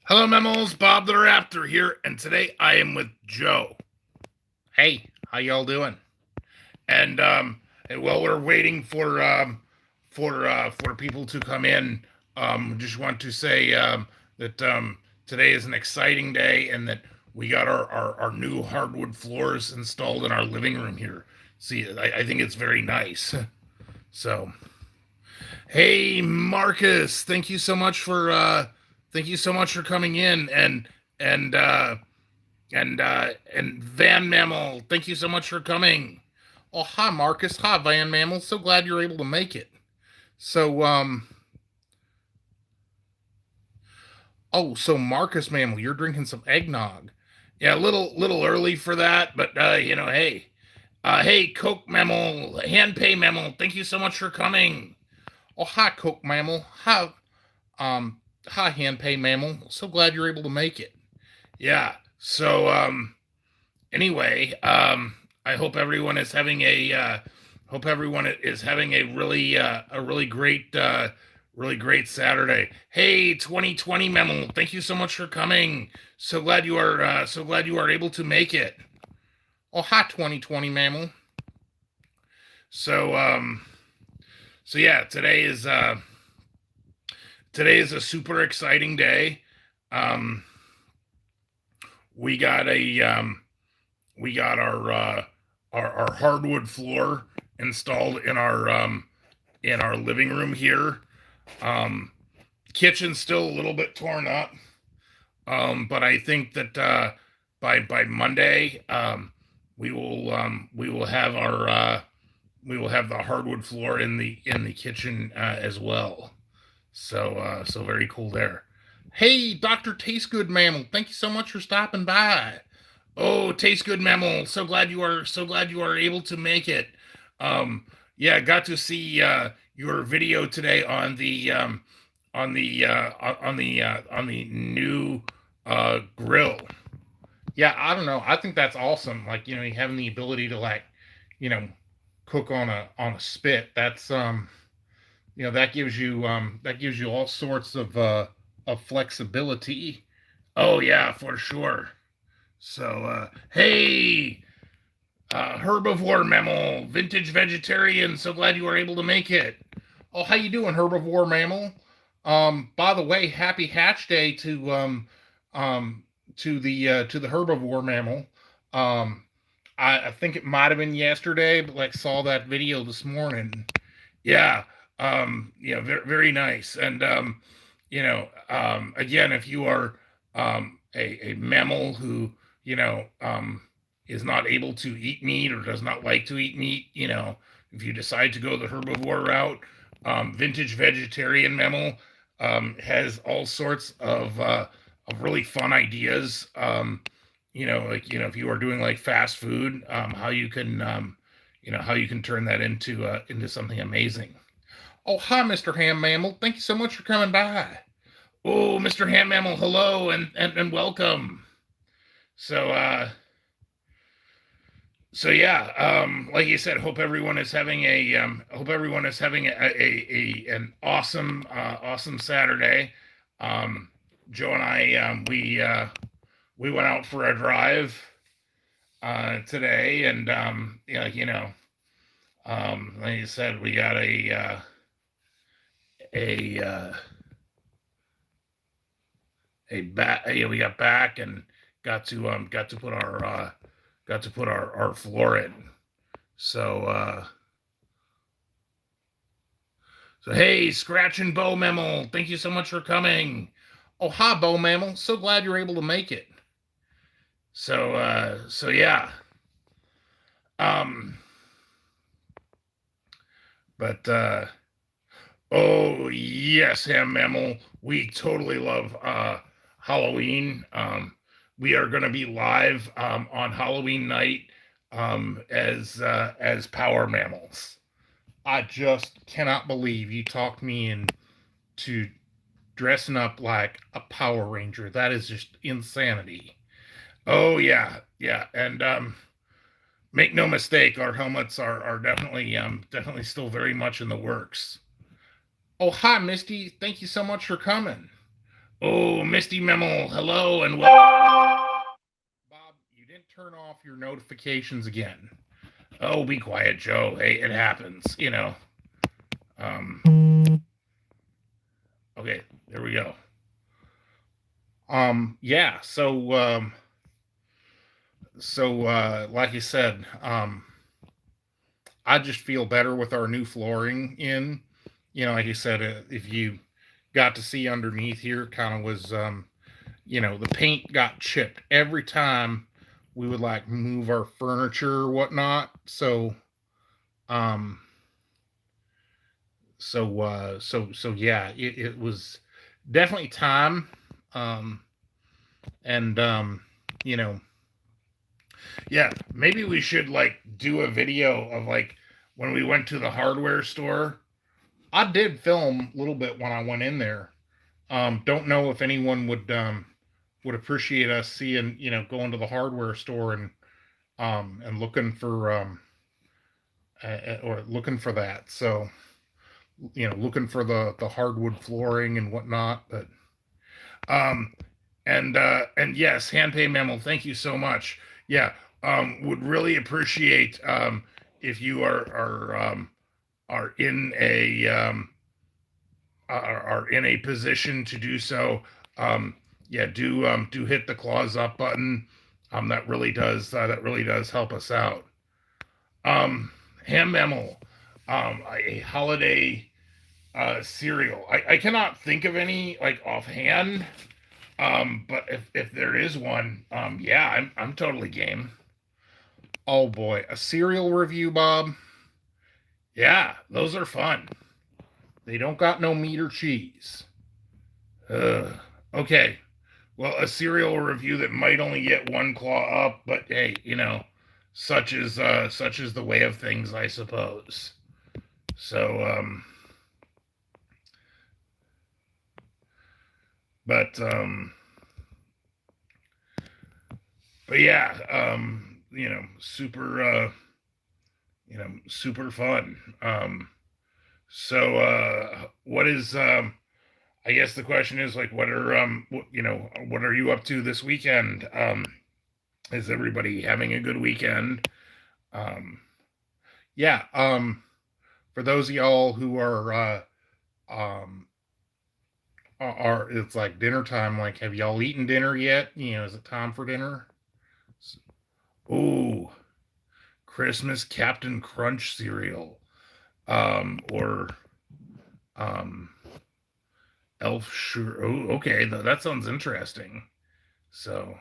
Hello, Mammals. Bob the Raptor here, and today I am with Joe. Hey, how y'all doing? And while we're waiting for people to come in, just want to say that today is an exciting day, and that we got our new hardwood floors installed in our living room here. See, I think it's very nice. So, hey, Marcus, thank you so much for coming in, and and Van Mammal, thank you so much for coming. Oh, hi, Marcus. Hi, Van Mammal. So glad you're able to make it. So, so Marcus Mammal, you're drinking some eggnog. Yeah, a little early for that, but hey, hey, Coke Mammal, Hand Pay Mammal, thank you so much for coming. Oh, hi, Coke Mammal. Hi, Handpay Mammal. So glad you're able to make it. Yeah. So anyway, I hope everyone is having a really great Saturday. Hey, 2020 Mammal, thank you so much for coming. So glad you are able to make it. Oh, hi, 2020 Mammal. So so yeah, today is a super exciting day. Um, we got a we got our hardwood floor installed in our living room here. Um, Kitchen's still a little bit torn up, but I think that by Monday we will have we will have the hardwood floor in the kitchen as well. So very cool there. Hey, Dr. Taste Good Mammal. Thank you so much for stopping by. Oh, Taste Good Mammal. So glad you are able to make it. Um, yeah, got to see your video today on the new grill. Yeah, I don't know. I think that's awesome. Like, having the ability to you know, cook on a spit. That's that gives you all sorts of flexibility. Oh yeah, for sure. So hey, herbivore mammal, vintage vegetarian. So glad you were able to make it. Oh, how you doing, herbivore mammal? By the way, happy Hatch Day um to the herbivore mammal. Um, I think it might have been yesterday, but saw that video this morning. Yeah, yeah, very nice. And again, if you are a mammal who is not able to eat meat or does not like to eat meat, if you decide to go the herbivore route, vintage vegetarian mammal has all sorts of really fun ideas. If you are doing like fast food, how you can how you can turn that into something amazing. Oh, hi, Mr. Ham Mammal. Thank you so much for coming by. Oh, Mr. Ham Mammal, hello and welcome. So so yeah, like you said, hope everyone is having an awesome awesome Saturday. Um, Joe and I we went out for a drive today, and like you said, we got a we got back and got to put our floor in. So so hey, Scratch and Bow Mammal, thank you so much for coming. Oh, hi, Bo Mammal. So glad you're able to make it. So yeah. Um but oh yes, Ham Mammal, we totally love Halloween. We are going to be live on Halloween night as Power Mammals. I just cannot believe you talked me into dressing up like a Power Ranger. That is just insanity. Oh yeah, yeah, and make no mistake, our helmets are definitely still very much in the works. Oh, hi, Misty. Thank you so much for coming. Oh, Misty Memmel, hello and welcome. Bob, you didn't turn off your notifications again. Oh, be quiet, Joe. Hey, it happens. Um, okay, there we go. Yeah. Like you said, I just feel better with our new flooring in. Like you said, if you got to see underneath here, kind of was, the paint got chipped every time we would like move our furniture or whatnot. Um, so yeah, it was definitely time. Um, and you know, Yeah, maybe we should like do a video of like when we went to the hardware store. I did film a little bit when I went in there. Don't know if anyone would appreciate us seeing, going to the hardware store and looking for or looking for that. So, looking for the hardwood flooring and whatnot. But Um, and yes, hand pay memo. Thank you so much. Yeah, would really appreciate if you are in a are in a position to do so. Yeah, do hit the claws up button. That really does help us out. Um, Ham memo, a holiday cereal. I cannot think of any like offhand. But if there is one, yeah, I'm totally game. oh boy, a cereal review, Bob. Yeah, those are fun. They don't got no meat or cheese. Okay, well, a cereal review that might only get one claw up, but hey, such is the way of things, I suppose. So, but but yeah, super fun. What is I guess the question is like, what are you up to this weekend? Is everybody having a good weekend? Um, Yeah. For those of y'all who um are it's like dinner time. Like, have y'all eaten dinner yet? Is it time for dinner? ooh, Christmas Captain Crunch cereal, or um, Elf sure. Oh, okay, that sounds interesting. So,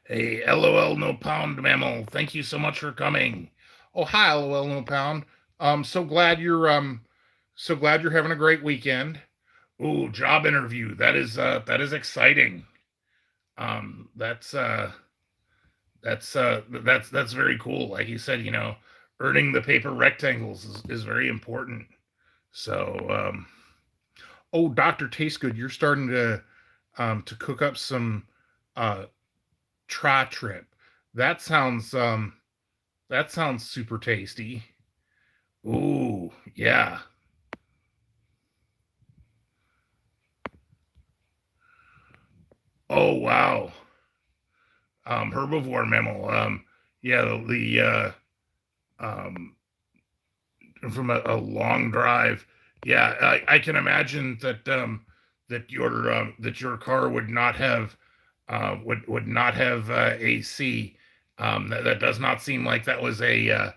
hey, LOL, no pound mammal. Thank you so much for coming. Oh, hi, LOL, no pound. So glad you're having a great weekend. Ooh, job interview. That is exciting. Um, that's uh, that's very cool. Like you said, earning the paper rectangles is very important. So, Oh, Doctor Tastegood, you're starting to cook up some uh tri trip. That sounds super tasty. ooh, yeah. Oh wow. Herbivore mammal. Yeah, um, from a long drive. Yeah, I can imagine that your car would not have would not have AC. That does not seem like that was a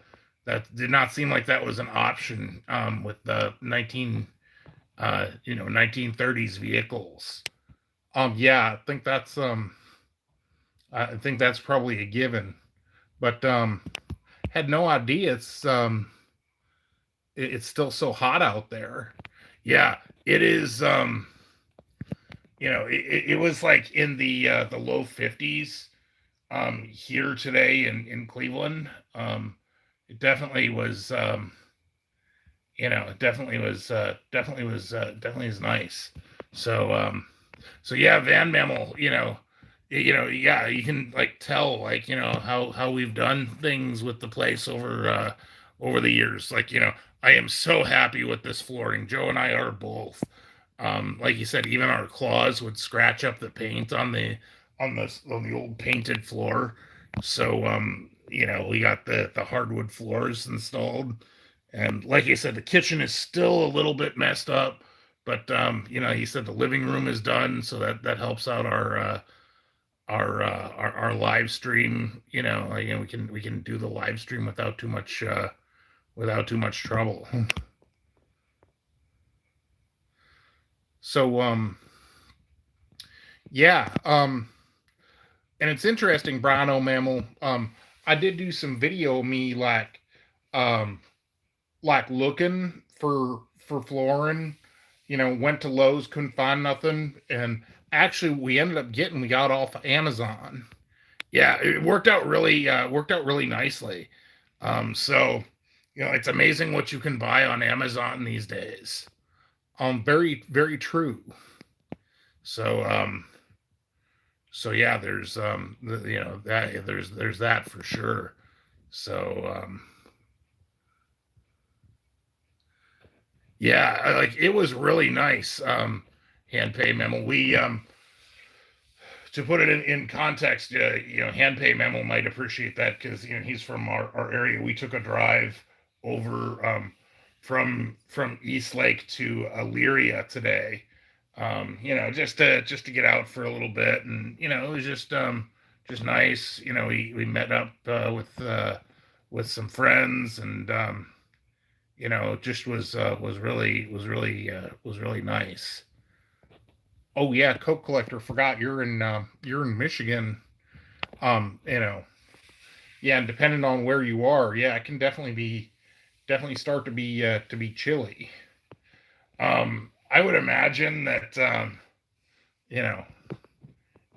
that did not seem like that was an option with the 1930s vehicles. Yeah, I think that's probably a given. But had no idea it's still so hot out there. Yeah, it is. It was like in the low 50s here today in Cleveland. It definitely was. It definitely was. Definitely was. Definitely is nice. So So yeah, Van Mammal, yeah, you can like tell like how we've done things with the place over the years. Like I am so happy with this flooring. Joe and I are both. Like you said, even our claws would scratch up the paint on the old painted floor. So we got the hardwood floors installed, and like you said, the kitchen is still a little bit messed up, but he said the living room is done, so that helps out our live stream. We can do the live stream without too much trouble. So yeah, and it's interesting, Brino Mammal. I did do some video of me um like looking for flooring. Went to Lowe's, couldn't find nothing, and actually we got off of Amazon. Yeah, it worked out really nicely. So it's amazing what you can buy on Amazon these days. Very very true. So yeah, there's that there's that for sure. So yeah, like it was really nice. Hand pay memo. We To put it in context, hand pay memo might appreciate that because he's from our area. We took a drive over from East Lake to Elyria today. Just to get out for a little bit, and it was just nice. We met up with some friends, and just was really nice. Oh yeah, Coke collector. Forgot you're in Michigan. You know, yeah, and depending on where you are, yeah, it can definitely start to be chilly. I would imagine that you know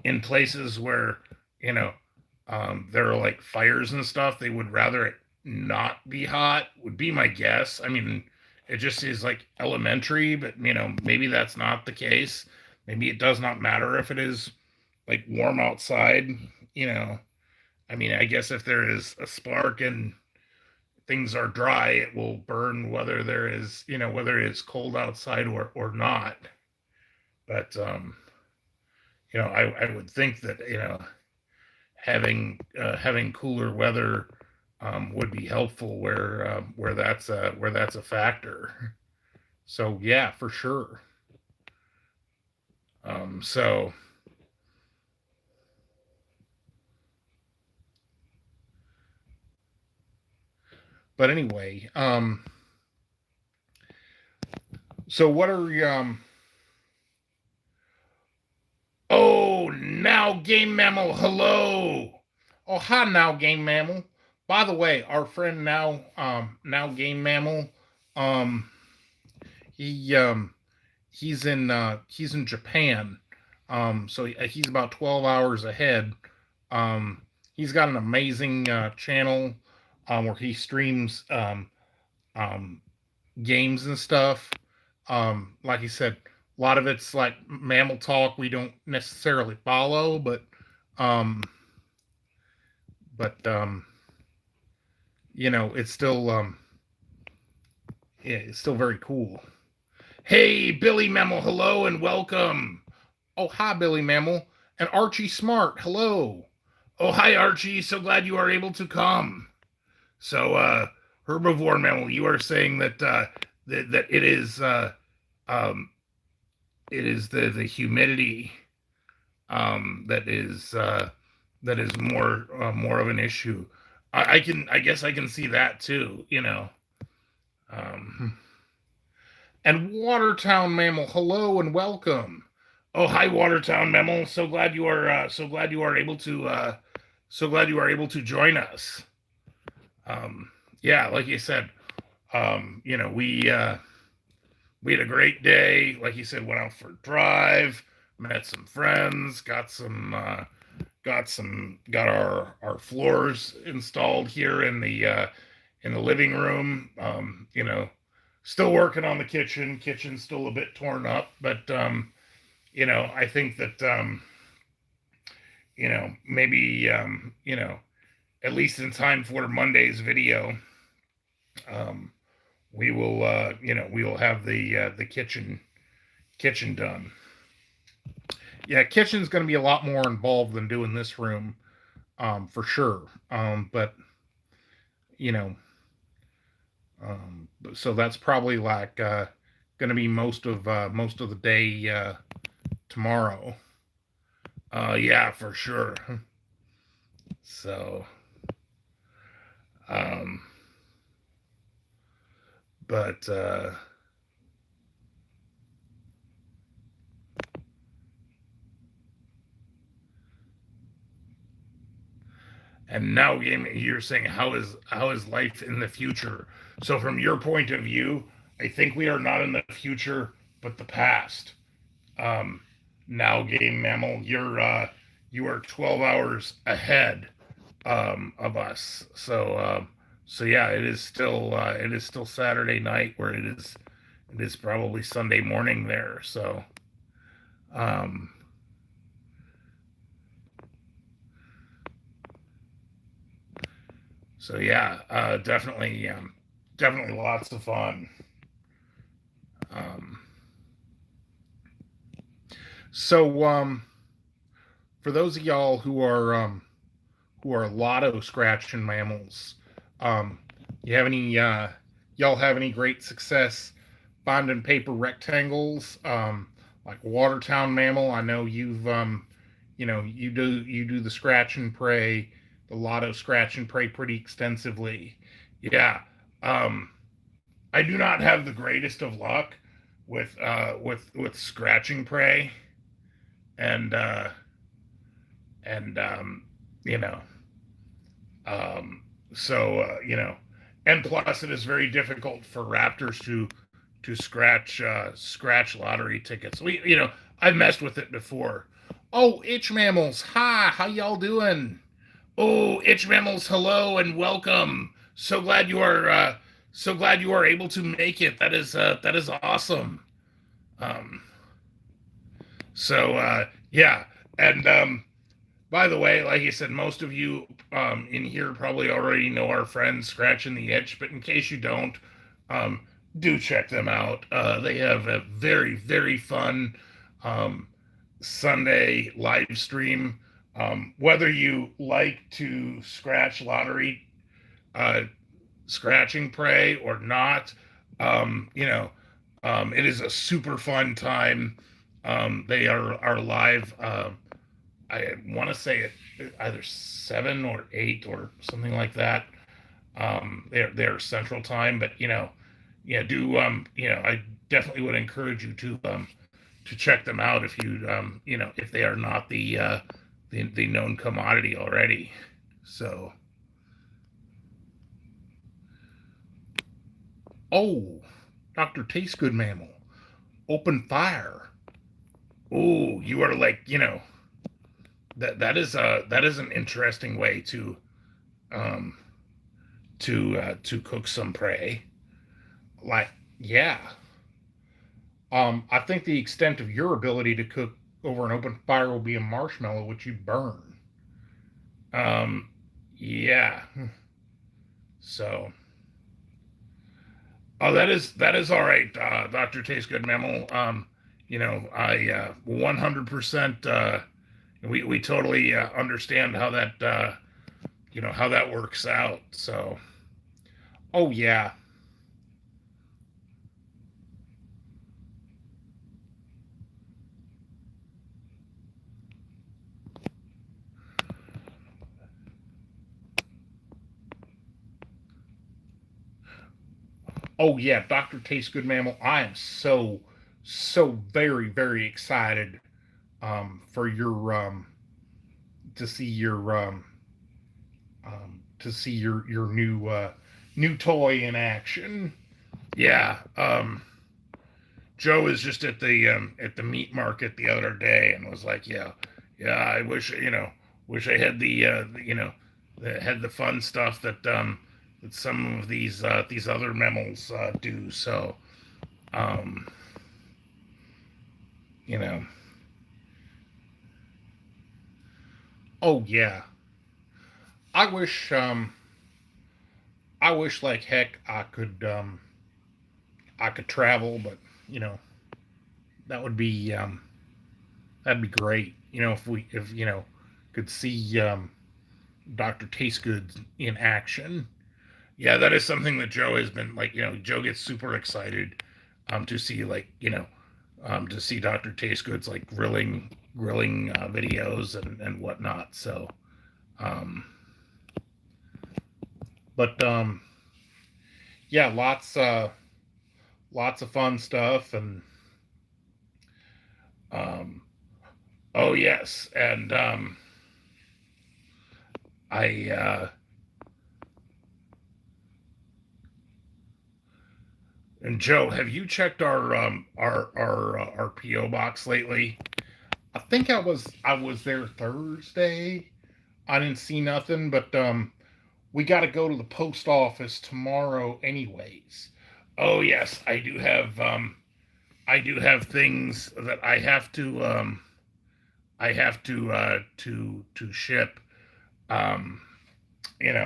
in places where you know there are like fires and stuff, they would rather it not be hot. Would be my guess. I mean, it just is like elementary, but maybe that's not the case. Maybe it does not matter if it is like warm outside. You know, I mean, I guess if there is a spark and things are dry, it will burn whether it is cold outside or not. But I would think that having cooler weather would be helpful where that's a factor. So yeah, for sure. So but anyway, so what are oh, now game mammal, hello. Oh, hi, now game mammal. By the way, our friend now game mammal, um, he he's in Japan. So he's about 12 hours ahead. He's got an amazing channel where he streams um, games and stuff. Like he said, a lot of it's like mammal talk we don't necessarily follow, um, but it's still yeah, it's still very cool. Hey, Billy Mammal, hello and welcome. Oh, hi, Billy Mammal. And Archie Smart, hello. Oh, hi, Archie. So glad you are able to come. So, Herbivore Mammal, you are saying that um, it is the humidity that is more of an issue. I guess I can see that too. Um, and Watertown Mammal, hello and welcome. Oh, hi, Watertown Mammal. So glad you are able to join us. Yeah, like you said, we had a great day. Like you said, went out for a drive, met some friends, got our floors installed here in the living room. Still working on the kitchen. Kitchen's still a bit torn up, but I think that maybe at least in time for Monday's video, um, we will have the kitchen done. Yeah, kitchen's going to be a lot more involved than doing this room, for sure. But you know, so that's probably like going to be most of the day tomorrow. Yeah, for sure. So, um, but and now, you're saying how is life in the future? So, from your point of view, I think we are not in the future, but the past. Um, Now, game mammal, you are 12 hours ahead of us. So yeah, it is still Saturday night where it is probably Sunday morning there. Um, so yeah, definitely lots of fun. Um, So for those of y'all who are lotto scratching mammals, um, you have any y'all have any great success finding paper rectangles, like Watertown mammal? I know you do the scratch and pray, the lotto scratch and pray pretty extensively. yeah, um, I do not have the greatest of luck with scratching prey and and you know um, so and plus it is very difficult for raptors to scratch lottery tickets. I've messed with it before. Oh, itch mammals, hi, how y'all doing? Oh, itch mammals, hello and welcome. So glad you are able to make it. That is awesome. Um, yeah, and by the way, like you said, most of you in here probably already know our friends Scratching the Itch, but in case you don't, um, do check them out. They have a very fun um, Sunday live stream. Whether you like to scratch lottery, uh, scratching prey or not, um, you know, it is a super fun time. They are live. I want to say it either 7 or 8 or something like that. They're Central Time, but yeah, do I definitely would encourage you to check them out if if they are not the known commodity already. So, Oh, Dr. Taste Good Mammal, open fire. oh, you are like that is an interesting way um to cook some prey. Like, yeah. I think the extent of your ability to cook over an open fire will be a marshmallow which you burn. Um, yeah. So, oh, that is all right, Doctor Taste Good Mammal. I 100%. We totally understand how that how that works out. So, Oh yeah. Oh yeah, Dr. Taste Good Mammal. I am so very excited for your to see your your new toy in action. yeah. Joe was just at the meat market the other day and was like, yeah, I wish wish I had had the fun stuff that some of these other mammals do. So, um, you know, Oh yeah. I wish I wish like heck I could travel, but you know, that would be that'd be great. If could see Dr. Tastegood in action. Yeah, that is something that Joe has been like. Joe gets super excited to see like to see Dr. Tastegood's like grilling videos and whatnot. So um, But yeah, lots of fun stuff and um, oh yes, and I and Joe, have you checked our PO box lately? I think I was there Thursday. I didn't see nothing, but we got to go to the post office tomorrow anyways. Oh yes, I do have things that I have to ship. Um,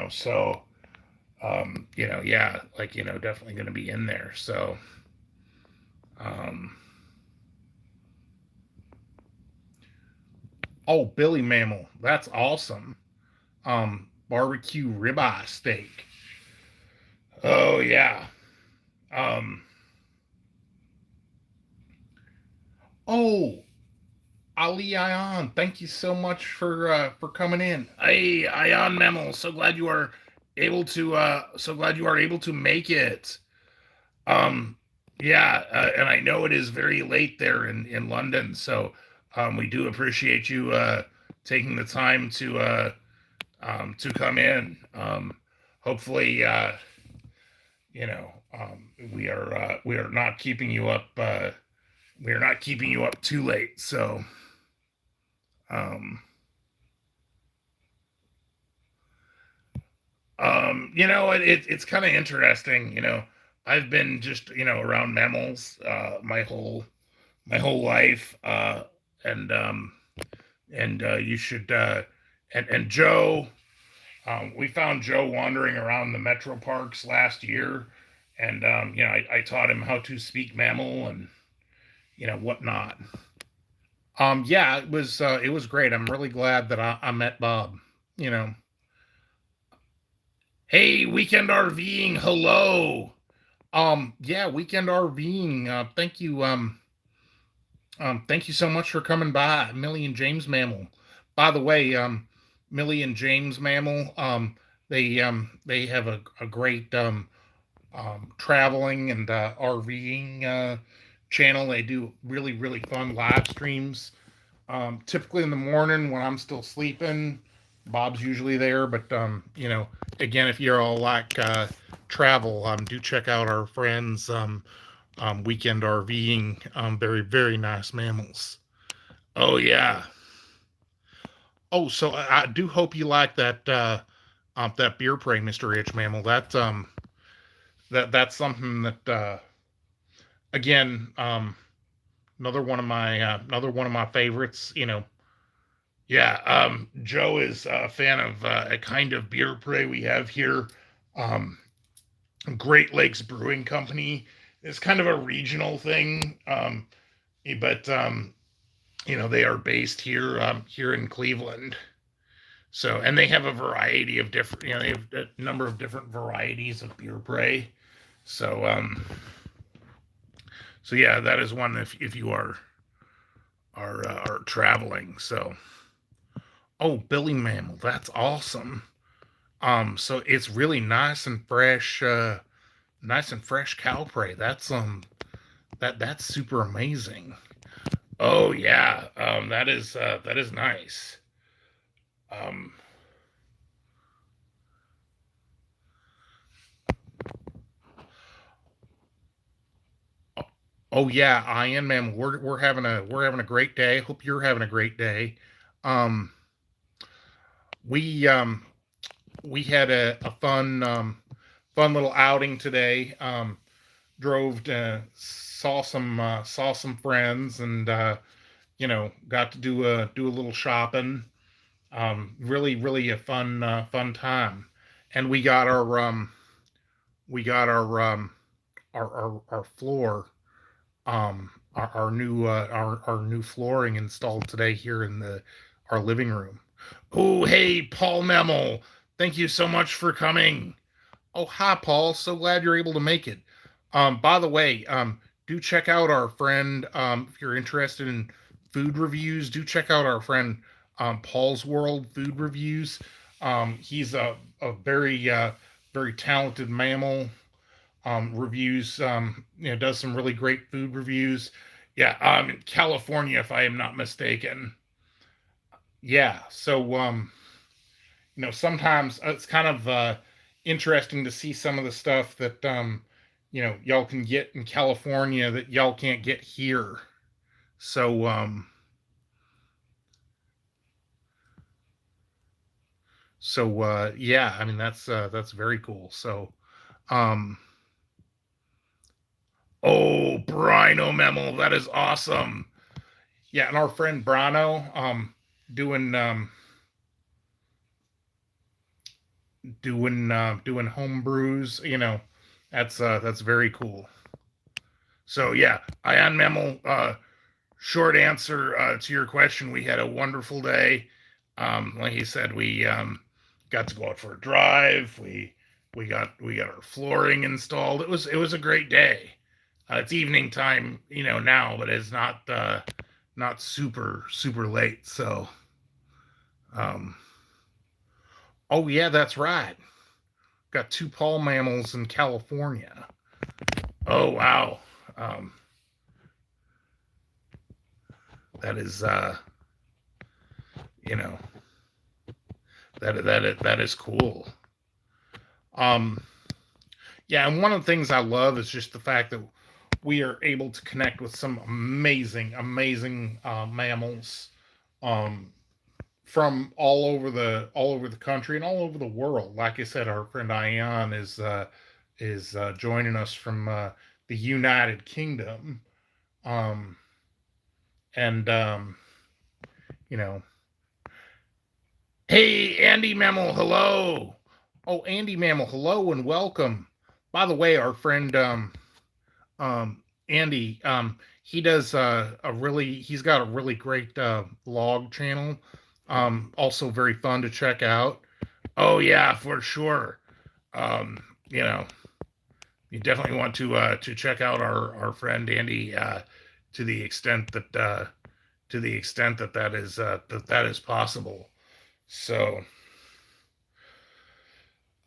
so yeah, like definitely going to be in there. So um, Oh, Billy Mammal, that's awesome. Barbecue ribeye steak. oh yeah, um, Oh, Ali Ion, thank you so much for coming in. I on Memmel. So glad you are able to make it. Um, yeah, and I know it is very late there in London, so we do appreciate you taking the time to come in. Hopefully, we are not keeping you up. We are not keeping you up too late. So, um, it's kind of interesting. I've been just around mammals my whole life, and you should and Joe. We found Joe wandering around the metro parks last year, and I taught him how to speak mammal and whatnot. Yeah, it was great. I'm really glad that I met Bob. You know, Hey, weekend RVing, hello. yeah, weekend RVing. Thank you so much for coming by, Millie and James Mammal. By the way, Millie and James Mammal, they have a great traveling and RVing channel. They do really fun live streams. Typically in the morning when I'm still sleeping, Bob's usually there. But again, if you're all like travel, do check out our friends weekend RVing. Very nice mammals. Oh yeah. Oh, so I do hope you like that beer prey, Mister H mammal. That's something that again another one of my favorites. Yeah, Joe is a fan of a kind of beer prey we have here. Um, Great Lakes Brewing Company. It's kind of a regional thing, but they are based here in Cleveland. So, and they have a variety of different, they have a number of different varieties of beer prey. So, yeah, that is one if you are traveling. So, Oh, Billy Mammal, that's awesome. So it's really nice and fresh cow prey. That's super amazing. oh yeah, that is nice. Um, Oh yeah, I am, man. We're having a great day. Hope you're having a great day. Um, we um, we had a fun little outing today. Drove to saw some friends and got to do a little shopping. Really a fun time. And we got our floor, our new flooring installed today here in the our living room. Oh, hey, Paul Memmel, thank you so much for coming. Oh, hi, Paul. So glad you're able to make it. By the way, do check out our friend, if you're interested in food reviews, do check out our friend, Paul's World Food Reviews. He's a very talented mammal, reviews, does some really great food reviews. Yeah, in California, if I am not mistaken. Yeah, so, sometimes it's kind of interesting to see some of the stuff that y'all can get in California that y'all can't get here. So yeah, I mean that's very cool. So um oh, Brino Memo, that is awesome. Yeah, and our friend Brano, doing doing home brews, that's very cool. So yeah, Ion Memo, short answer to your question, we had a wonderful day. Like you said, we got to go out for a drive. We got our flooring installed. It was a great day. It's evening time, now, but it's not super late. So, um, oh yeah, that's right. Got two Paul mammals in California. Oh wow, um, that is you know that is cool. Um, yeah, and one of the things I love is just the fact that we are able to connect with some amazing mammals, um, from all over the country and all over the world. Like I said, our friend Ian is joining us from the United Kingdom, um, and you know, hey, Andy Mammal, hello. Oh, Andy Mammal, hello and welcome. By the way, our friend Andy, he's got a really great vlog channel. Also very fun to check out. Oh yeah, for sure. Um, you know, you definitely want to check out our friend Andy, to the extent that is possible. So,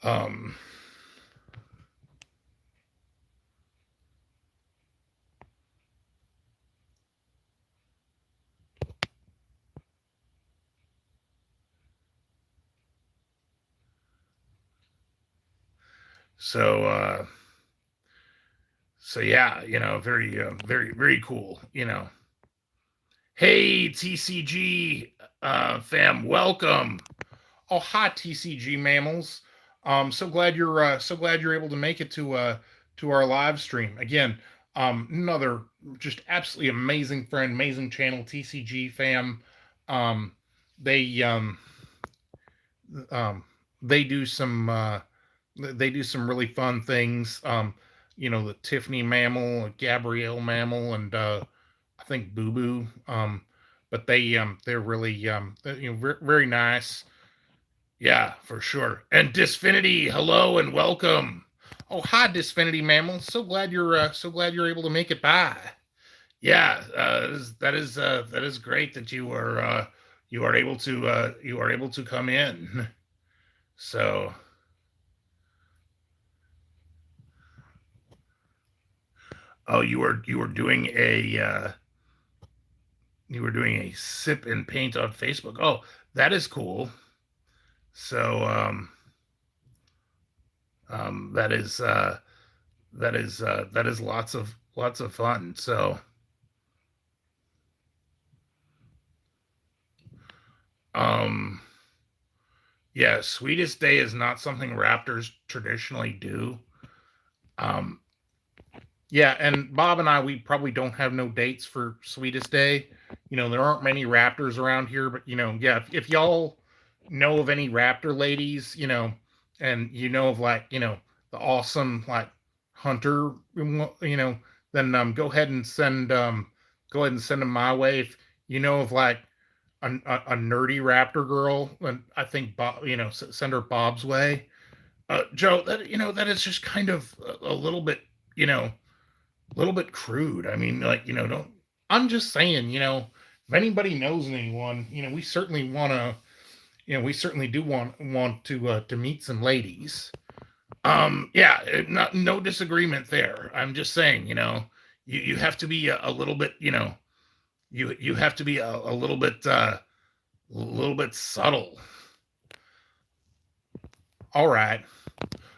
um, so so yeah, very very cool. Hey, TCG fam, welcome. Oh, hi, TCG mammals. So glad you're able to make it to our live stream again. Another just absolutely amazing friend, amazing channel, TCG fam. Um, they um, um, they do some really fun things. The Tiffany mammal, Gabrielle mammal, and I think Boo Boo. But they're really very nice. Yeah, for sure. And Disfinity, hello and welcome. Oh, hi, Disfinity Mammal. So glad you're able to make it by. Yeah, that is great that you are able to come in. So, oh, you were doing a sip and paint on Facebook. Oh, that is cool. So, that is lots of fun. So, um, yeah, Sweetest Day is not something Raptors traditionally do. Um, yeah, and Bob and I, we probably don't have no dates for Sweetest Day. There aren't many Raptors around here, but yeah, if y'all know of any raptor ladies, and of like, the awesome like hunter, then go ahead and send them my way. If you know of like a nerdy raptor girl, and I think Bob, send her Bob's way. Joe, that is just kind of a little bit, crude. I mean, like, don't. I'm just saying, if anybody knows anyone, we certainly want to, we certainly do want to meet some ladies. Yeah, not no disagreement there. I'm just saying, you have to be a little bit, you have to be a little bit subtle. All right.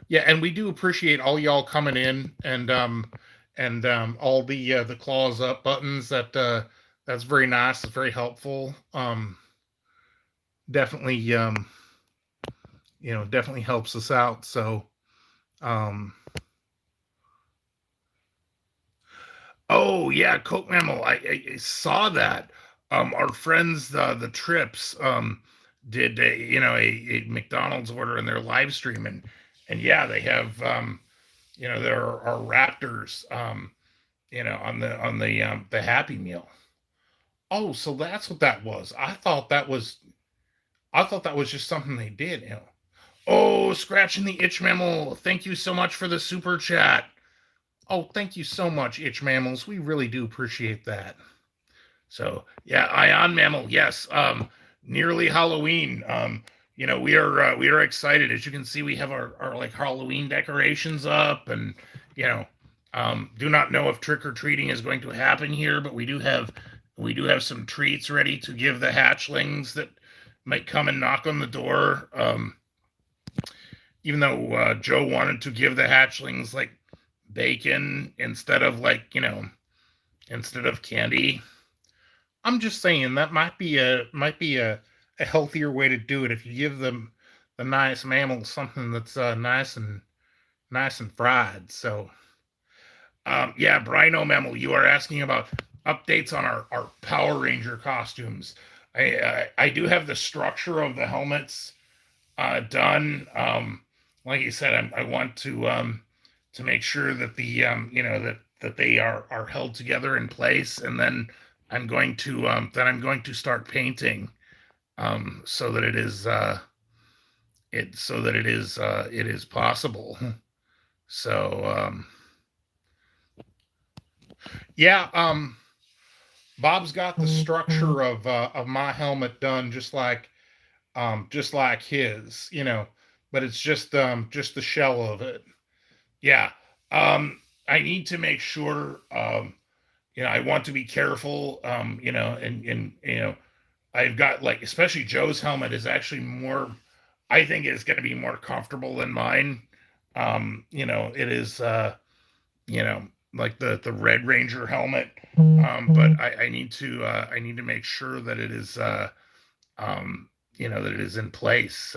Yeah, and we do appreciate all y'all coming in and all the claws up buttons. That's very nice. It's very helpful. Definitely definitely helps us out. So um oh yeah, Coke Mammal. I saw that. Our friends, the Trips, did a McDonald's order in their live stream, and yeah, they have there are Raptors on the Happy Meal. Oh, so that's what that was. I thought that was just something they did. Oh, scratching the itch mammal. Thank you so much for the super chat. Oh, thank you so much, itch mammals. We really do appreciate that. So yeah, Ion Mammal, yes. Nearly Halloween. We are excited. As you can see, we have our like Halloween decorations up, and do not know if trick or treating is going to happen here, but we do have some treats ready to give the hatchlings that might come and knock on the door. Even though Joe wanted to give the hatchlings like bacon instead of instead of candy. I'm just saying that might be a healthier way to do it if you give them the nice mammals something that's nice and fried. So yeah, Brino Mammal, you are asking about updates on our Power Ranger costumes. I do have the structure of the helmets done. Like you said, I want to make sure that that they are held together in place, and then I'm going to start painting so that it is possible. So yeah, Bob's got the structure of my helmet done just like his, but it's just the shell of it. Yeah. I need to make sure I want to be careful, and I've got like, especially Joe's helmet is actually more, I think it's going to be more comfortable than mine. It is, like the Red Ranger helmet. But I need to make sure that it is, that it is in place.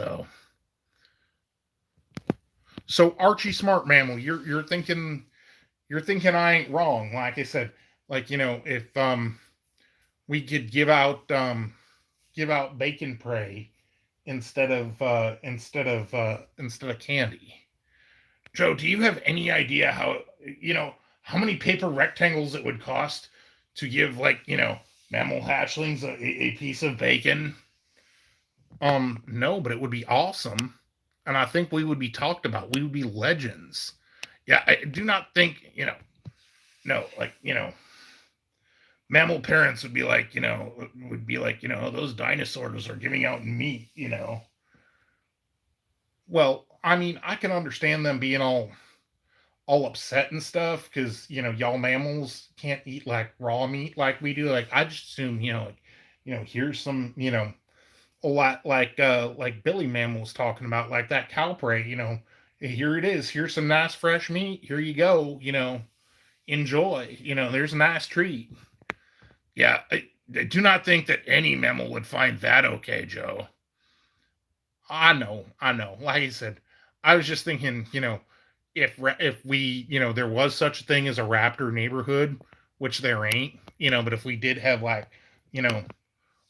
So Archie Smart Mammal, you're thinking I ain't wrong. Like I said, like, if we could give out bacon prey instead of candy. Joe, do you have any idea how many paper rectangles it would cost to give mammal hatchlings a piece of bacon? No, but it would be awesome, and I think we would be talked about. We would be legends. Yeah, I do not think no, mammal parents would be like, those dinosaurs are giving out meat. Well, I mean, I can understand them being all upset and stuff because y'all mammals can't eat like raw meat like we do. Like, I just assume here's some a lot like Billy Mammal was talking about, like that cow prey. Here it is. Here's some nice fresh meat. Here you go. Enjoy. There's a nice treat. Yeah, I do not think that any mammal would find that okay, Joe. I know. Like I said, I was just thinking, if we, there was such a thing as a raptor neighborhood, which there ain't, but if we did have like, you know,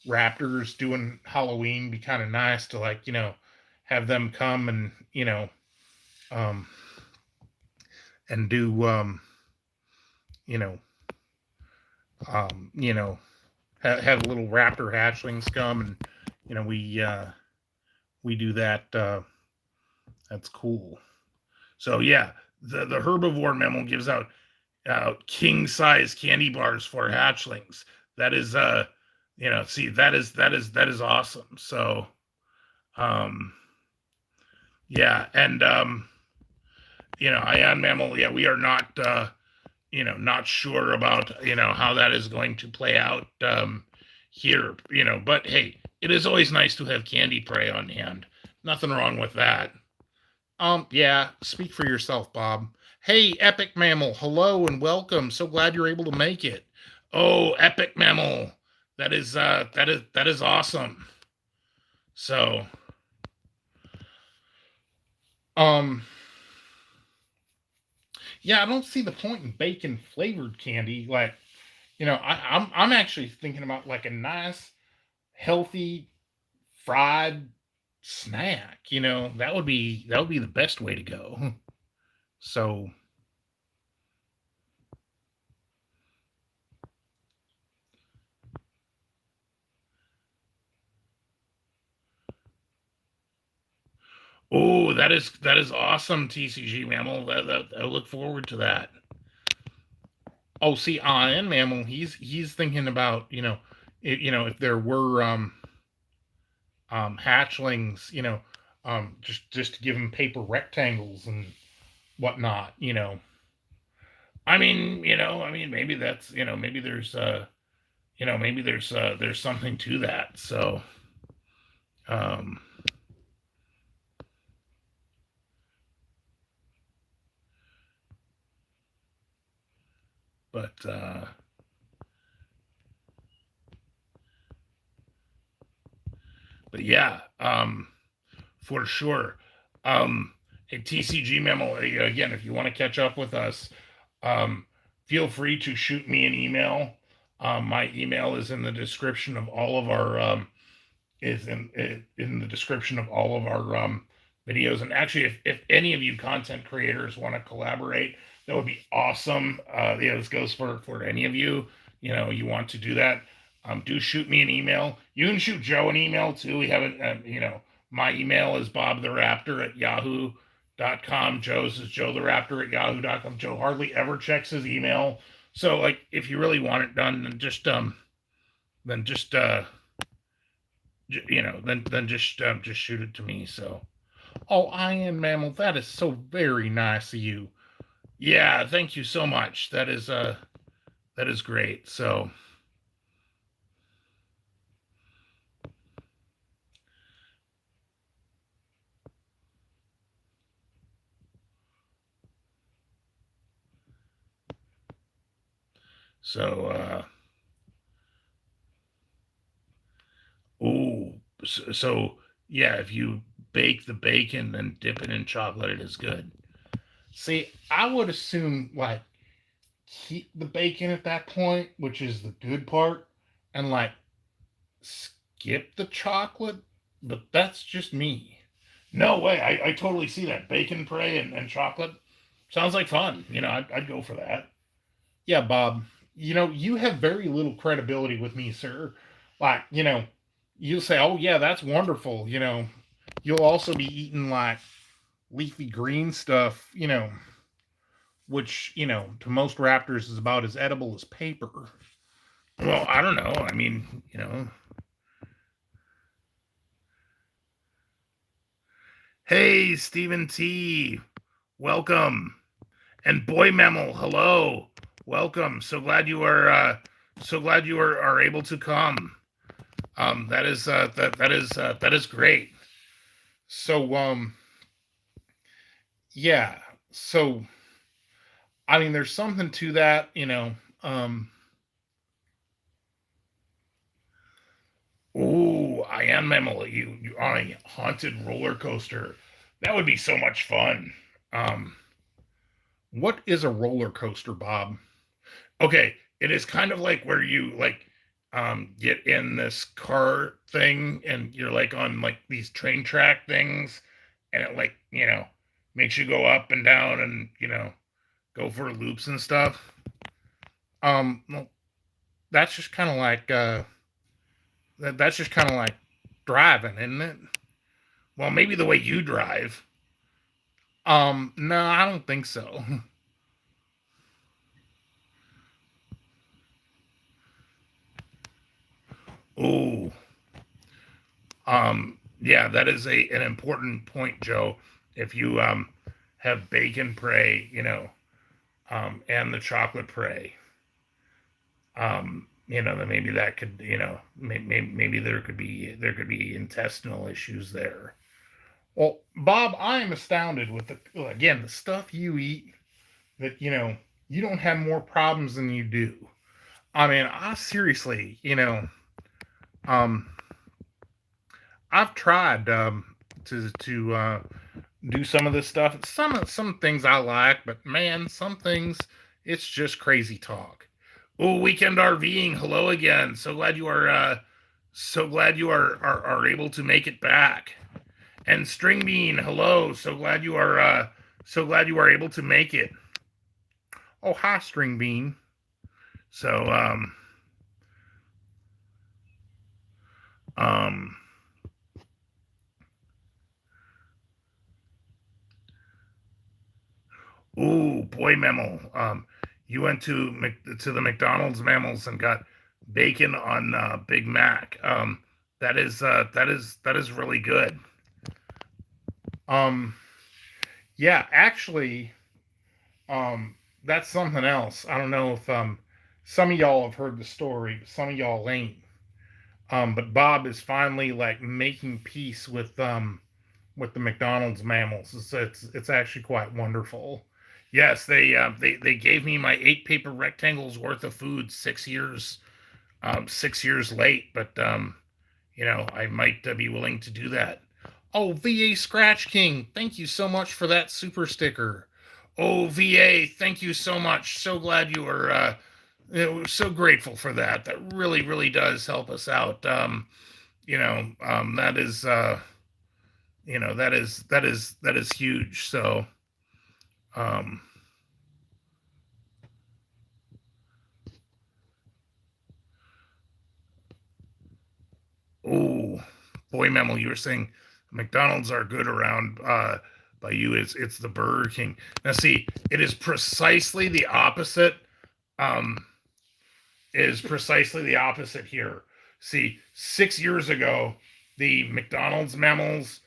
raptors doing Halloween, be kind of nice to, like, have them come and, um, and do, you know, um, you know, have little raptor hatchlings come, and, we do that. That's cool. So yeah, the herbivore mammal gives out king size candy bars for hatchlings. That is see, that is awesome. So um yeah, and ion mammal, yeah, we are not not sure about how that is going to play out here, but hey, it is always nice to have candy prey on hand. Nothing wrong with that. Yeah, speak for yourself, Bob. Hey, Epic Mammal, hello and welcome. So glad you're able to make it. Oh, Epic Mammal. That is awesome. So, um yeah, I don't see the point in bacon flavored candy. Like, I'm actually thinking about like a nice, healthy fried snack. That would be the best way to go. So, oh, that is awesome, TCG Mammal. I look forward to that. Oh, see, Iron Mammal, he's thinking about, if there were hatchlings, just to give him paper rectangles and whatnot. I mean, maybe that's, maybe there's something to that. So, um, but yeah, for sure. A TCG memo again. If you want to catch up with us, um, feel free to shoot me an email. My email is in the description of all of our in the description of all of our videos. And actually, if any of you content creators want to collaborate, that would be awesome. This goes for any of you. You want to do that. Do shoot me an email. You can shoot Joe an email too. We haven't, my email is bobtheraptor@yahoo.com. Joe's is joetheraptor@yahoo.com. Joe hardly ever checks his email. So, like, if you really want it done, then just just shoot it to me. So, oh, Iron Mammal, that is so very nice of you. Yeah, thank you so much. That is great. So oh, so yeah, if you bake the bacon and dip it in chocolate, it is good. See, I would assume, like, keep the bacon at that point, which is the good part, and, like, skip the chocolate, but that's just me. No way. I totally see that. Bacon prey and chocolate. Sounds like fun. I'd go for that. Yeah, Bob. You have very little credibility with me, sir. Like, you'll say, oh, yeah, that's wonderful. You'll also be eating, like, leafy green stuff, which, to most raptors is about as edible as paper. Well, I don't know. I mean, Hey, Stephen T. Welcome. And Boy Mammal, hello. Welcome. So glad you are able to come. That is great. So yeah. So I mean, there's something to that, Oh, I am Mammal. You on a haunted roller coaster. That would be so much fun. Um, what is a roller coaster, Bob? Okay, it is kind of like where you, like, get in this car thing, and you're like on like these train track things, and it like makes you go up and down and go for loops and stuff. Well, that's just kind of like that's just kind of like driving, isn't it? Well, maybe the way you drive. No, I don't think so. Oh, yeah, that is an important point, Joe. If you have bacon prey, and the chocolate prey, then maybe that could, maybe there could be intestinal issues there. Well, Bob, I am astounded with the stuff you eat that you don't have more problems than you do. I mean, I seriously, um, I've tried to do some of this stuff. Some things I like, but man, some things it's just crazy talk. Oh, weekend RVing. Hello again. So glad you are able to make it back. And String Bean, hello. So glad you are able to make it. Oh, hi, String Bean. So um ooh, boy, Memo. You went to the McDonald's Mammals and got bacon on Big Mac. That is really good. Um, yeah, actually, that's something else. I don't know if some of y'all have heard the story, but some of y'all ain't. But Bob is finally like making peace with the McDonald's Mammals. It's actually quite wonderful. Yes, they gave me my 8 paper rectangles worth of food 6 years late, but I might be willing to do that. Oh, VA Scratch King, thank you so much for that super sticker. Oh, VA, thank you so much. So glad you were. We're so grateful for that. That really, really does help us out. That is, that is huge. So, um, oh, boy, Memo, you were saying McDonald's are good around by you. It's the Burger King. Now, see, it is precisely the opposite. Um, is precisely the opposite here. See, 6 years ago, the McDonald's Mammals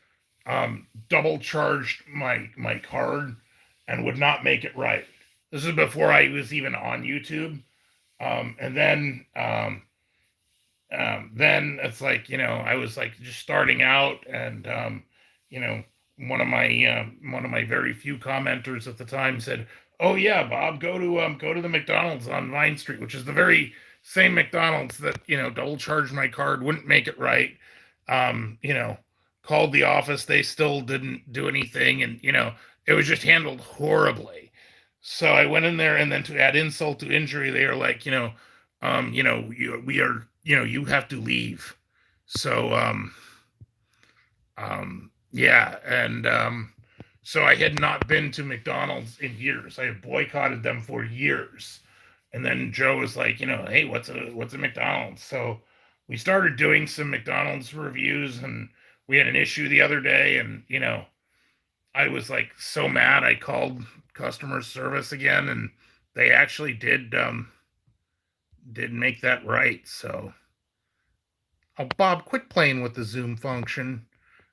double charged my card and would not make it right. This is before I was even on YouTube. And then it's like I was like just starting out, and you know one of my very few commenters at the time said, "Oh yeah, Bob, go to the McDonald's on Vine Street," which is the very same McDonald's that double charged my card, wouldn't make it right. Um, you know, Called the office, they still didn't do anything, and it was just handled horribly. So I went in there, and then to add insult to injury, they are like, we are, you have to leave. So, yeah. And so I had not been to McDonald's in years. I had boycotted them for years. And then Joe was like, hey, what's a McDonald's? So we started doing some McDonald's reviews, and we had an issue the other day, and I was like so mad. I called customer service again, and they actually did make that right. So, Oh, Bob, quit playing with the Zoom function.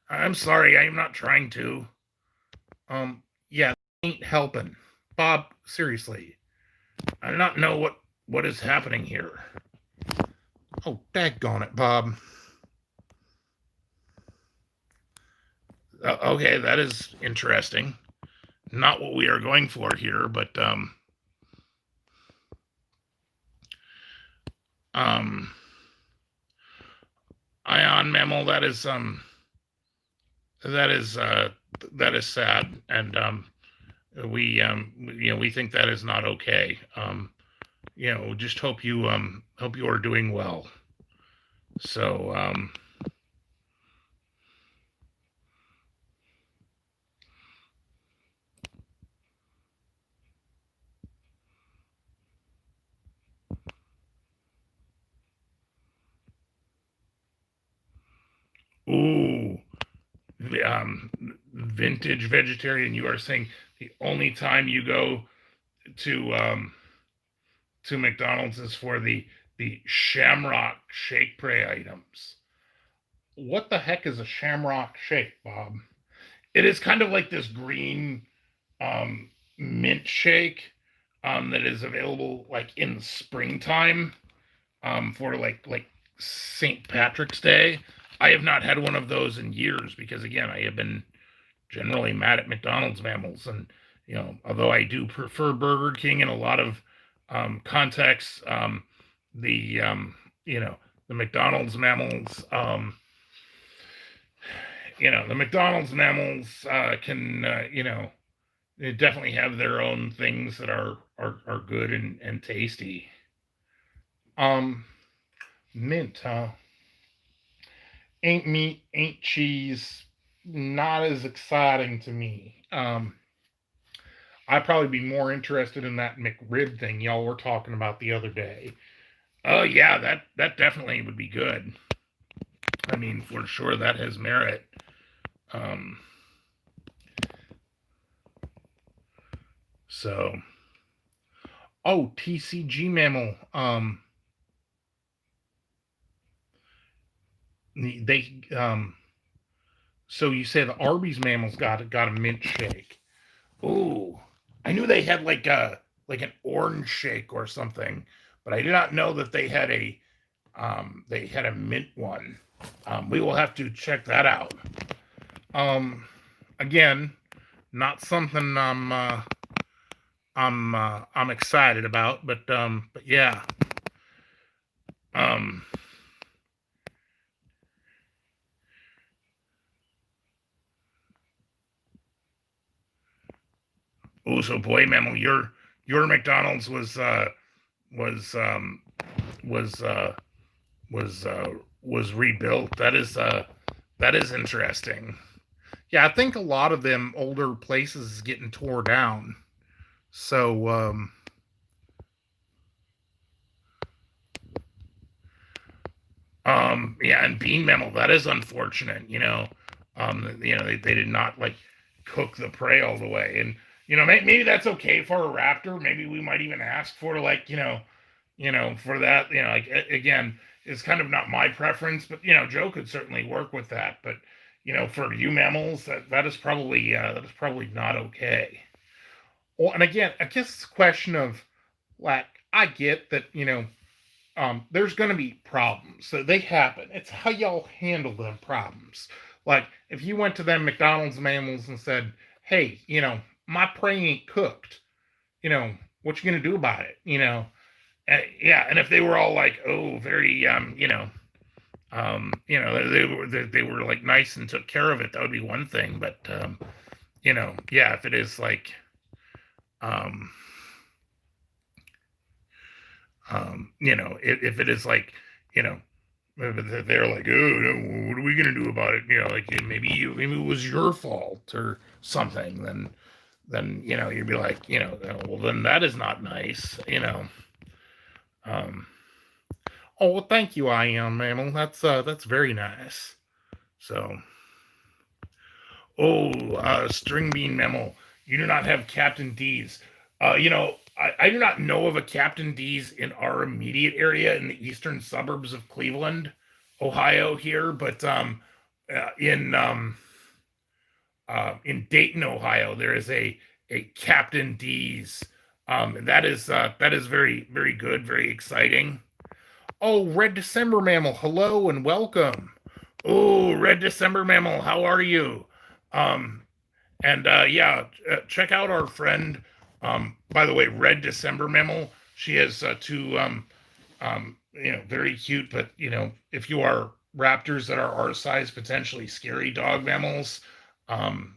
I'm sorry, I am not trying to. Yeah, ain't helping. Bob, seriously. I do not know what is happening here. Oh, daggone it, Bob. Okay, that is interesting. Not what we are going for here, but Ion Mammal, that is sad, and we think that is not okay. Just hope you are doing well. So, ooh, vintage vegetarian. You are saying the only time you go to McDonald's is for the Shamrock Shake Prey items. What the heck is a shamrock shake, Bob? It is kind of like this green um, mint shake that is available like in the springtime for like St. Patrick's Day. I have not had one of those in years because again I have been generally mad at McDonald's mammals, and although I do prefer Burger King in a lot of contexts, the you know the McDonald's mammals the McDonald's mammals can they definitely have their own things that are good and tasty. Um, Mint, huh? Ain't meat, ain't cheese. Not as exciting to me. I'd probably be more interested in that McRib thing y'all were talking about the other day. Oh yeah, that definitely would be good. I mean, for sure that has merit. Um, so Oh, TCG mammal. They So you say the Arby's mammals got a mint shake. ooh, I knew they had like an orange shake or something, but I did not know that they had a mint one. We will have to check that out. Um, Again, not something I'm excited about, but yeah. Um, oh, so boy, Memo, your McDonald's was was uh, was rebuilt. That is interesting. Yeah, I think a lot of them older places is getting tore down. So Yeah, and bean memo, that is unfortunate. They did not like cook the prey all the way, and maybe that's okay for a raptor. Maybe we might even ask for like for that. Like again, it's kind of not my preference, but Joe could certainly work with that. But for you mammals, that is probably not okay. well, and again, I guess it's a question of like I get that there's going to be problems. So they happen. It's how y'all handle them problems. Like if you went to them McDonald's mammals and said, "Hey, my prey ain't cooked. What you gonna do about it?" Yeah, and if they were all like, oh, very they were like nice and took care of it, that would be one thing. But yeah, if it is like um if it is like you know they're like, oh no, what are we gonna do about it? Like maybe it was your fault or something. Then you'd be like, well, then that is not nice. Um, Oh, well, thank you, I am mammal. That's very nice. so string bean memo. You do not have Captain D's. I do not know of a Captain D's in our immediate area in the eastern suburbs of Cleveland, Ohio here, but uh, in um, in Dayton, Ohio, there is a Captain D's. And that is very very good, very exciting. Oh, Red December mammal, hello and welcome. Oh, Red December mammal, how are you? Um, and yeah, check out our friend. By the way, Red December mammal. She has two very cute, but if you are raptors that are our size, potentially scary dog mammals, um,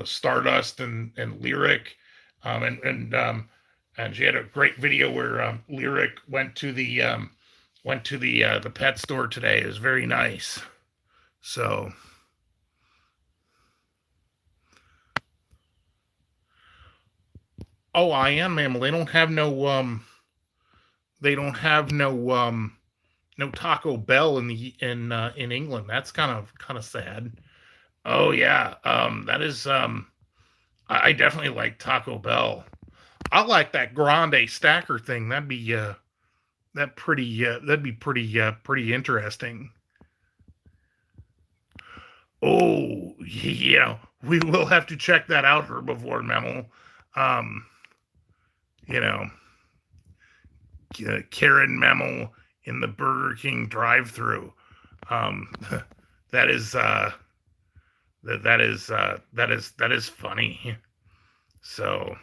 Stardust and Lyric, and she had a great video where Lyric went to Went to the pet store today. It was very nice. So, oh, I am, mammal. They don't have no Taco Bell in England. That's kind of sad. Oh yeah, that is I definitely like Taco Bell. I like that grande stacker thing. That'd be pretty interesting. Oh, yeah, we will have to check that out, herbivore mammal. Um, you know, Karen mammal in the Burger King drive-thru. Um, that is that is funny. So,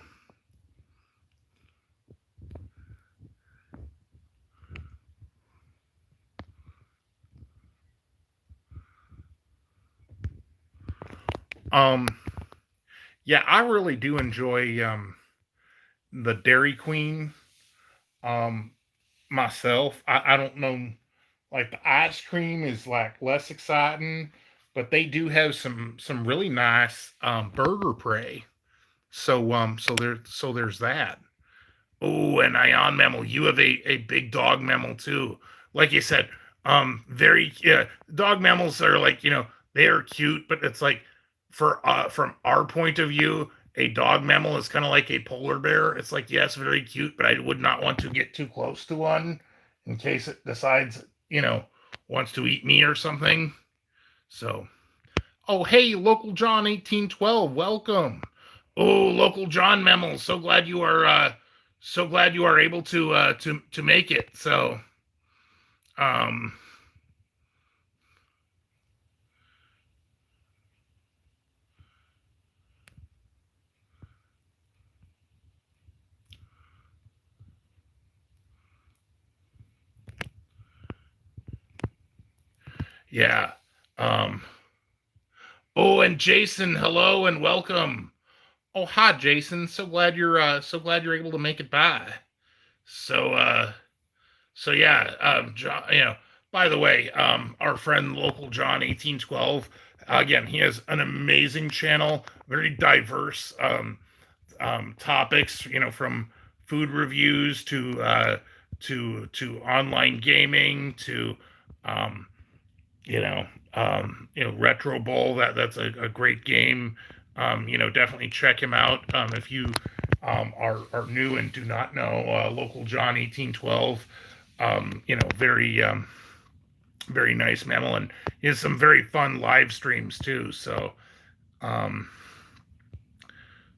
um, yeah, I really do enjoy the Dairy Queen um myself. I don't know, like the ice cream is like less exciting, but they do have some really nice burger prey. So there's that. Oh, and Ion mammal, you have a big dog mammal too. Like you said, very dog mammals are like, they are cute, but it's like for from our point of view, a dog mammal is kind of like a polar bear. It's like, yes, very cute, but I would not want to get too close to one in case it decides, wants to eat me or something. So, oh, hey, local John 1812, welcome. Oh, local John Memel, so glad you are able to make it. So, um, yeah. Um, oh, and Jason, hello and welcome. Oh, hi, Jason. So glad you're able to make it by. So, yeah, John, by the way, our friend local John 1812, again, he has an amazing channel, very diverse topics, from food reviews to online gaming to um, Retro Bowl. That's a great game. Definitely check him out if you are new and do not know local John 1812. Very nice mammal, and he has some very fun live streams too. Um,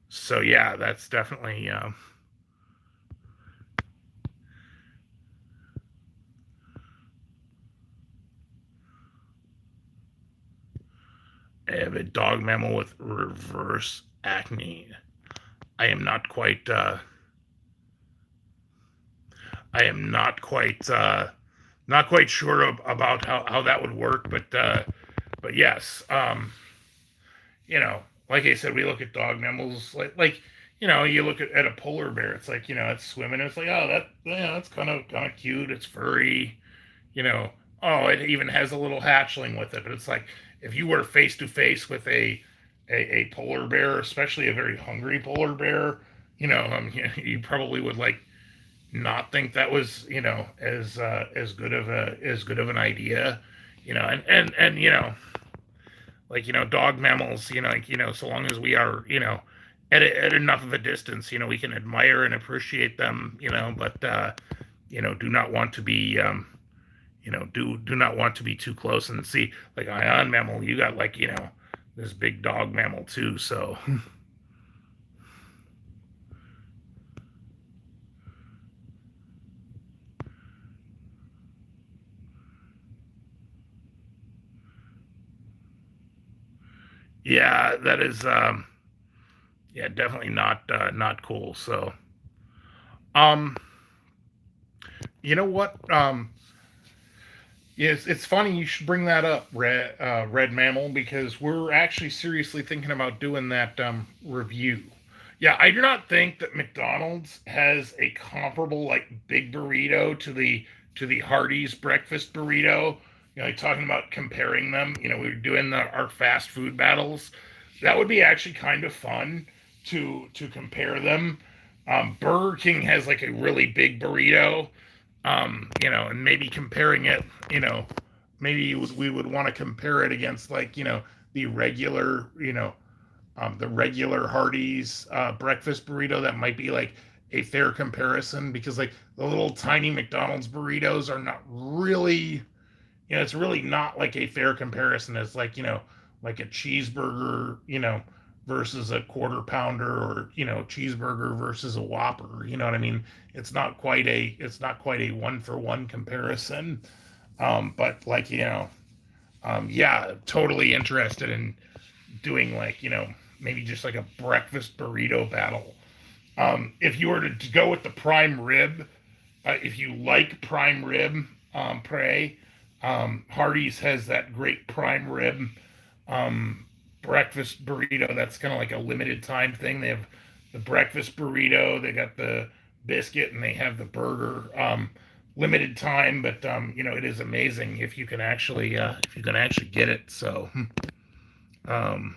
so yeah, that's definitely I have a dog mammal with reverse acne. I am not quite. I am not quite sure about how that would work, but yes, like I said, we look at dog mammals like you look at a polar bear. It's like it's swimming. It's like, oh, that's kind of cute. It's furry. You know, oh, it even has a little hatchling with it. But it's like if you were face to face with a polar bear, especially a very hungry polar bear, you probably would like not think that was as good of an idea. And like dog mammals, so long as we are at enough of a distance, we can admire and appreciate them, but do not want to be do not want to be too close. And see, like Ion mammal, you got like this big dog mammal too. So yeah, that is yeah, definitely not cool. So um you know what it's funny you should bring that up, Red Mammal, because we're actually seriously thinking about doing that review. Yeah, I do not think that McDonald's has a comparable like big burrito the Hardee's breakfast burrito. Like talking about comparing them. We were doing our fast food battles. That would be actually kind of fun to compare them. Burger King has like a really big burrito. And maybe comparing it. Maybe we would want to compare it against like the regular the regular Hardee's breakfast burrito. That might be like a fair comparison, because like the little tiny McDonald's burritos are not really, it's really not like a fair comparison. It's like, like a cheeseburger, versus a quarter pounder, or, cheeseburger versus a Whopper. You know what I mean? It's not quite a one for one comparison. But like, yeah, totally interested in doing like, maybe just like a breakfast burrito battle. If you were to go with the prime rib, if you like prime rib, pray, Hardee's has that great prime rib breakfast burrito. That's kind of like a limited time thing. They have the breakfast burrito, they got the biscuit, and they have the burger. Limited time, but it is amazing if you can actually get it. So, um,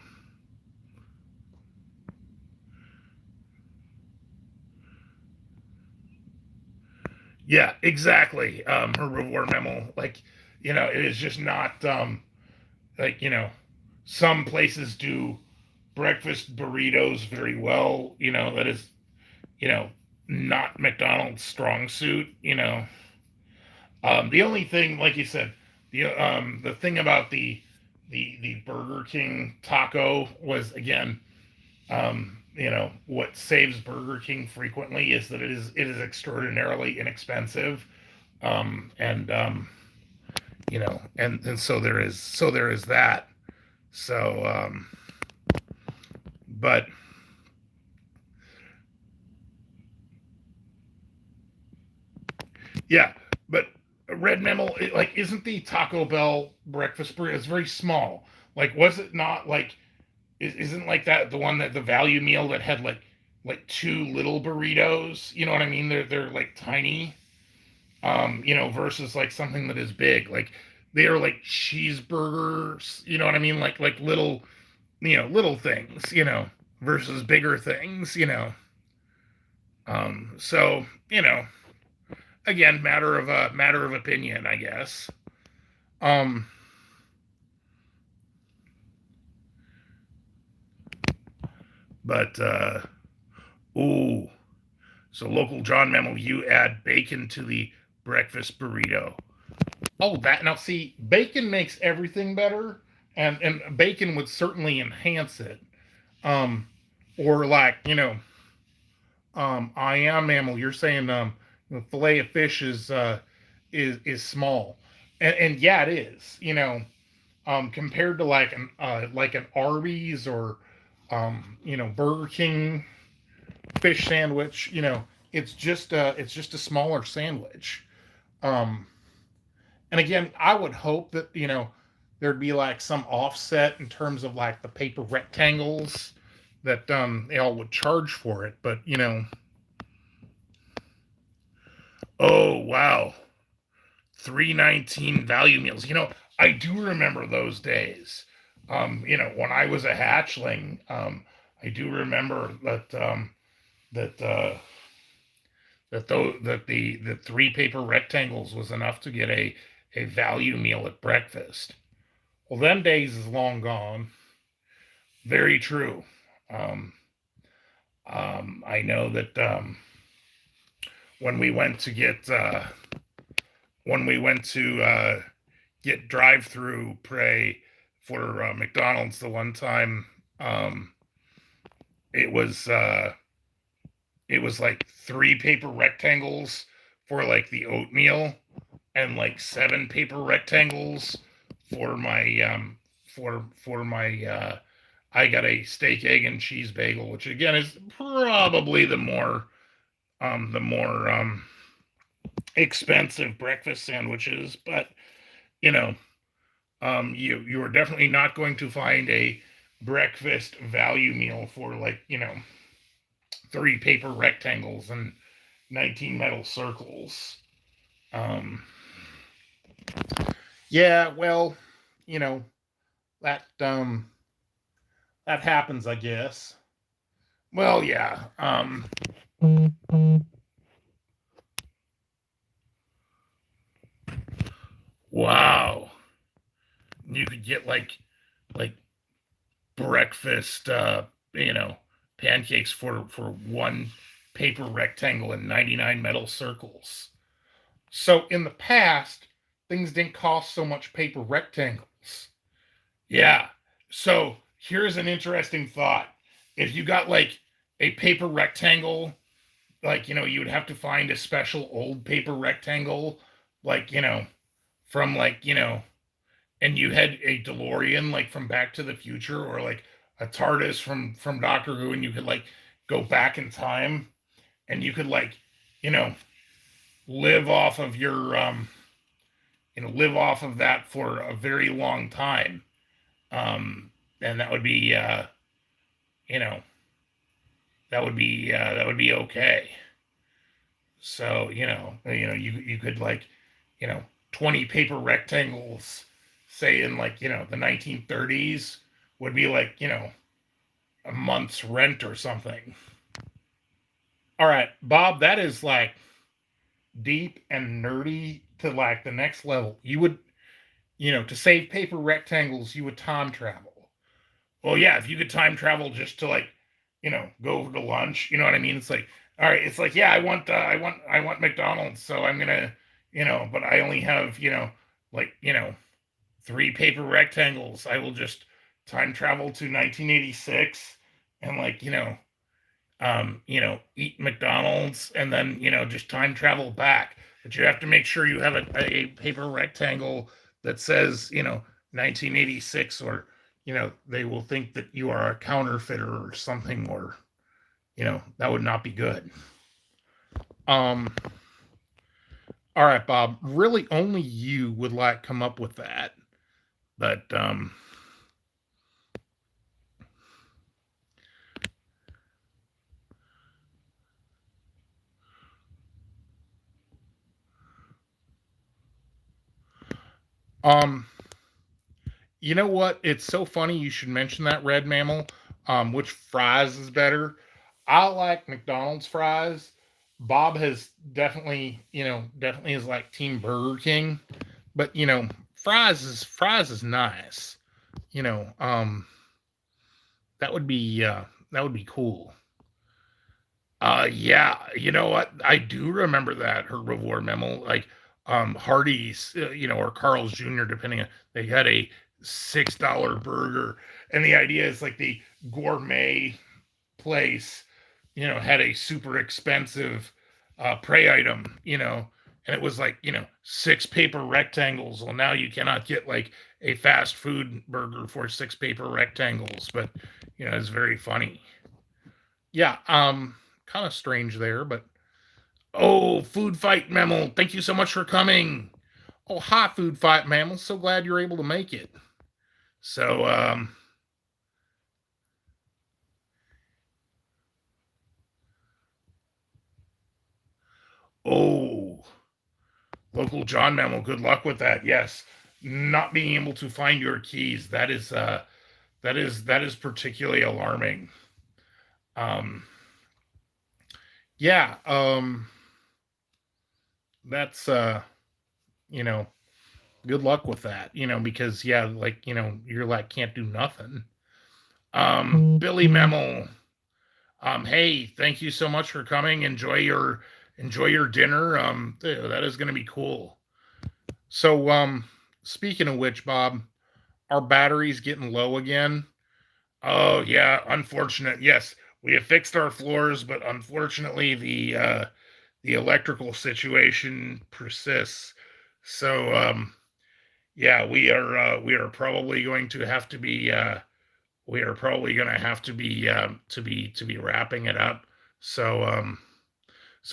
yeah, exactly. Herbivore mammal, like it is just not like some places do breakfast burritos very well. That is you know not McDonald's strong suit. The only thing, like you said, the thing about the Burger King taco was, again, what saves Burger King frequently is that it is extraordinarily inexpensive, and so there is that. So, but yeah, but Red Mammal, like, isn't the Taco Bell breakfast burrito? It's very small. Like, was it not like? Isn't like that the one, that the value meal that had like two little burritos? You know what I mean? They're like tiny. Versus like something that is big. Like, they are like cheeseburgers. You know what I mean? Like little, little things. Versus bigger things. So again, matter of opinion, I guess. Um, but ooh, so local John Memo, you add bacon to the breakfast burrito. Oh, that, now see, bacon makes everything better, and bacon would certainly enhance it. Um, or like, I am mammal. You're saying the fillet of fish is small, and yeah, it is. Compared to like an Arby's, or Burger King fish sandwich. It's just a smaller sandwich. Um, and again, I would hope that there'd be like some offset in terms of like the paper rectangles that they all would charge for it. But oh wow, 319 value meals. I do remember those days. When I was a hatchling, I do remember that the three paper rectangles was enough to get a value meal at breakfast. Well, them days is long gone. Very true. Um, I know that when we went to get drive-through pray for McDonald's the one time, it was like three paper rectangles for like the oatmeal, and like seven paper rectangles for my I got a steak, egg, and cheese bagel, which again is probably the more expensive breakfast sandwiches. But you know you are definitely not going to find a breakfast value meal for like three paper rectangles and 19 metal circles. Yeah, well, you know, that that happens, I guess. Well, yeah. Wow. You could get like breakfast, you know, pancakes for one paper rectangle and 99 metal circles. So in the past, things didn't cost so much paper rectangles. Yeah. So here's an interesting thought. If you got like a paper rectangle, like, you would have to find a special old paper rectangle, like, from like, and you had a DeLorean like from Back to the Future, or like a TARDIS from Doctor Who, and you could like go back in time, and you could like, you know, live off of your live off of that for a very long time. And that would be you know, that would be okay. So, you could like, you know, 20 paper rectangles, say in like, the 1930s would be like, a month's rent or something. All right, Bob, that is like deep and nerdy to like the next level. You would, to save paper rectangles, you would time travel. Well, yeah, if you could time travel just to like, go over to lunch, you know what I mean? It's like, all right, it's like, yeah, I want McDonald's, so I'm gonna, but I only have, like, three paper rectangles. I will just time travel to 1986 and like, eat McDonald's, and then, just time travel back. But you have to make sure you have a paper rectangle that says, 1986, or, they will think that you are a counterfeiter or something, or, that would not be good. Um, all right, Bob, really only you would like come up with that. But, Um, you know what? It's so funny you should mention that, Red Mammal. Which fries is better? I like McDonald's fries. Bob has definitely, definitely is like Team Burger King, but fries is nice. You know, that would be cool. Yeah, you know what? I do remember that herbivore memo. Like, Hardee's, or Carl's Jr., depending on, they had a $6 burger, and the idea is like the gourmet place, had a super expensive prey item, and it was like, six paper rectangles. Well, now you cannot get like a fast food burger for six paper rectangles, but it's very funny. Yeah, kind of strange there, but Oh, food fight memo. Thank you so much for coming. oh, hi, Food Fight Mammal. So glad you're able to make it. So, oh, local John memo. Good luck with that. Yes, not being able to find your keys. That is particularly alarming. Um, Yeah, that's you know, good luck with that. Because yeah, like you're like can't do nothing. Billy memo. Hey, thank you so much for coming. Enjoy your dinner. That is going to be cool. So, speaking of which, Bob, our battery's getting low again. Oh yeah, unfortunate. Yes, we have fixed our floors, but unfortunately the electrical situation persists. So yeah, we are probably going to have to be we are probably going to have to be to be wrapping it up. So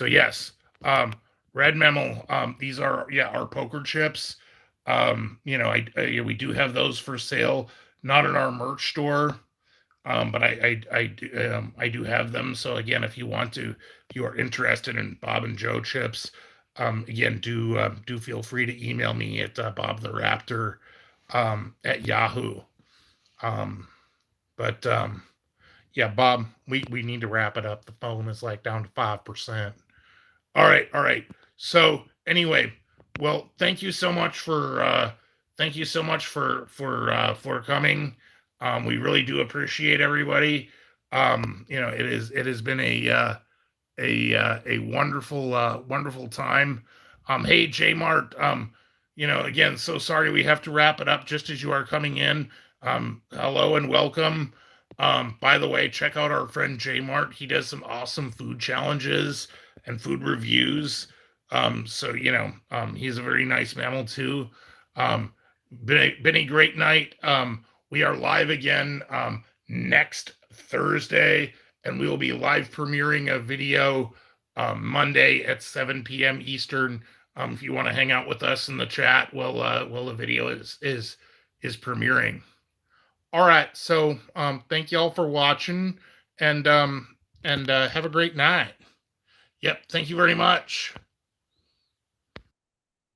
yes, um, red memo. These are, yeah, our poker chips. We do have those for sale, not in our merch store, but I do have them. So again, if you are interested in Bob and Joe chips, Again, do feel free to email me at bobtheraptor at Yahoo. Um, but yeah, Bob, we need to wrap it up. The phone is like down to 5%. All right, all right. So anyway, well, thank you so much for coming. We really do appreciate everybody. It has been a wonderful wonderful time. Hey J Mart, again, so sorry we have to wrap it up just as you are coming in. Hello and welcome. By the way, check out our friend J Mart. He does some awesome food challenges and food reviews. He's a very nice mammal too. Um, been a great night. We are live again next Thursday, and we will be live premiering a video Monday at 7 p.m. Eastern. If you want to hang out with us in the chat, while the video is premiering. All right, so thank you all for watching, and have a great night. Yep, thank you very much.